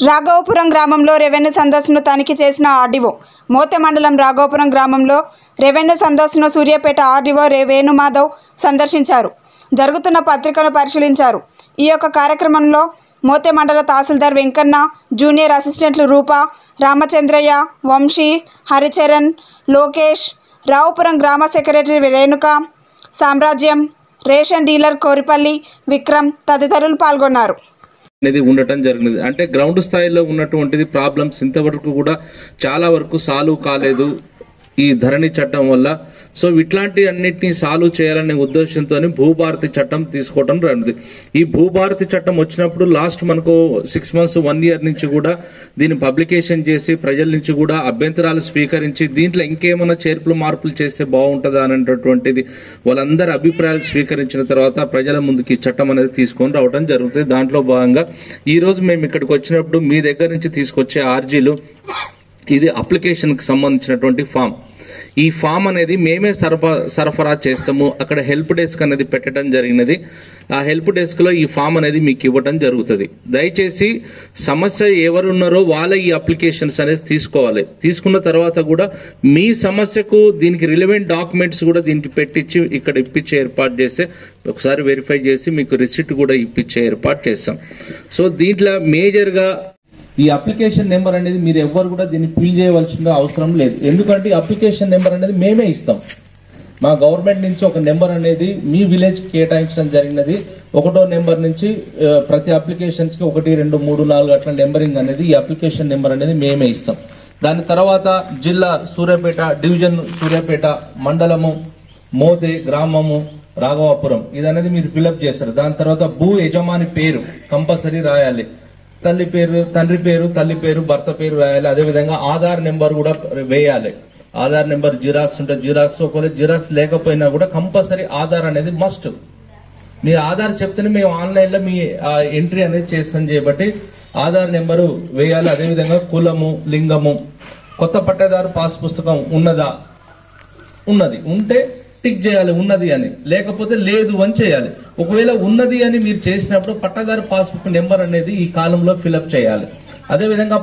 రాఘవపురం గ్రామంలో రెవెన్యూ సందస్సును తనిఖీ చేసిన ఆర్డీఓ. మోతే మండలం రాఘవపురం గ్రామంలో రెవెన్యూ సందస్సును సూర్యాపేట ఆర్డీఓ వేణుమాధవ్ సందర్శించారు. జరుగుతున్న పత్రికను పరిశీలించారు. ఈ యొక్క కార్యక్రమంలో మోతే మండల తహసీల్దార్ వెంకన్న, జూనియర్ అసిస్టెంట్లు రూప, రామచంద్రయ్య, వంశీ, హరిచరణ్, లోకేష్, రావుపురం గ్రామ సెక్రటరీ రేణుక, సామ్రాజ్యం, రేషన్ డీలర్ కోరిపల్లి, విక్రమ్ తదితరులు పాల్గొన్నారు. అనేది ఉండటం జరిగింది. అంటే గ్రౌండ్ స్థాయిలో ఉన్నటువంటిది ప్రాబ్లమ్స్ ఇంతవరకు కూడా చాలా వరకు సాల్వ్ కాలేదు ఈ ధరణి చట్టం వల్ల. సో ఇట్లాంటి అన్నిటినీ సాల్వ్ చేయాలనే ఉద్దేశంతో భూభారతి చట్టం తీసుకోవడం జరిగింది. ఈ భూభారతి చట్టం వచ్చినప్పుడు లాస్ట్ మనకు 6 months 1 year నుంచి కూడా దీన్ని పబ్లికేషన్ చేసి ప్రజల నుంచి కూడా అభ్యంతరాలు స్వీకరించి దీంట్లో ఇంకేమైనా చేర్పులు మార్పులు చేస్తే బాగుంటుందా అనేటటువంటిది వాళ్ళందరి అభిప్రాయాలు స్వీకరించిన తర్వాత ప్రజల ముందుకి ఈ చట్టం అనేది తీసుకొని రావడం జరుగుతుంది. దాంట్లో భాగంగా ఈ రోజు మేము ఇక్కడికి వచ్చినప్పుడు మీ దగ్గర నుంచి తీసుకొచ్చే ఆర్జీలు, ఇది అప్లికేషన్ కి సంబంధించినటువంటి ఫామ్. ఈ ఫామ్ అనేది మేమే సరఫరా చేస్తాము. అక్కడ హెల్ప్ డెస్క్ అనేది పెట్టడం జరిగినది. ఆ హెల్ప్ డెస్క్ లో ఈ ఫామ్ అనేది మీకు ఇవ్వడం జరుగుతుంది. దయచేసి సమస్య ఎవరున్నారో వాళ్ళ ఈ అప్లికేషన్స్ అనేది తీసుకోవాలి. తీసుకున్న తర్వాత కూడా మీ సమస్యకు దీనికి రిలవెంట్ డాక్యుమెంట్స్ కూడా దీనికి పెట్టించి ఇక్కడ ఇప్పించే ఏర్పాటు చేస్తే ఒకసారి వెరిఫై చేసి మీకు రిసిప్ట్ కూడా ఇప్పించే ఏర్పాటు చేస్తాం. సో దీంట్లో మేజర్ గా ఈ అప్లికేషన్ నెంబర్ అనేది మీరు ఎవ్వరు కూడా దీన్ని ఫిల్ చేయవలసిన అవసరం లేదు. ఎందుకంటే ఈ అప్లికేషన్ నెంబర్ అనేది మేమే ఇస్తాం. మా గవర్నమెంట్ నుంచి ఒక నెంబర్ అనేది మీ విలేజ్ కేటాయించడం జరిగినది. 1వ నెంబర్ నుంచి ప్రతి అప్లికేషన్స్ కి 1, 2, 3, 4 అట్లా నెంబరింగ్ అనేది ఈ అప్లికేషన్ నెంబర్ అనేది మేమే ఇస్తాం. దాని తర్వాత జిల్లా సూర్యాపేట, డివిజన్ సూర్యాపేట, మండలము మోతే, గ్రామము రాఘవాపురం ఇది అనేది మీరు ఫిల్అప్ చేస్తారు. దాని తర్వాత భూ యజమాని పేరు కంపల్సరీ రాయాలి. తల్లి పేరు, తండ్రి పేరు, తల్లి పేరు, భర్త పేరు రాయాలి. అదేవిధంగా ఆధార్ నెంబర్ కూడా వేయాలి. ఆధార్ నెంబర్ జిరాక్స్ ఉంటే జిరాక్స్, ఒకవేళ జిరాక్స్ లేకపోయినా కూడా కంపల్సరీ ఆధార్ అనేది మస్ట్. మీరు ఆధార్ చెప్తేనే మేము ఆన్లైన్ లో మీ ఎంట్రీ అనేది చేస్తాం చేయబట్టి ఆధార్ నెంబరు వేయాలి. అదేవిధంగా కులము, లింగము, కొత్త పట్టేదారు పాస్ పుస్తకం ఉన్నదా, ఉన్నది ఉంటే టిక్ చేయాలి ఉన్నది అని, లేకపోతే లేదు అని చేయాలి. ఒకవేళ ఉన్నది అని మీరు చేసినప్పుడు పట్టాదారు పాస్బుక్ నెంబర్ అనేది ఈ కాలంలో ఫిల్అప్ చేయాలి. అదేవిధంగా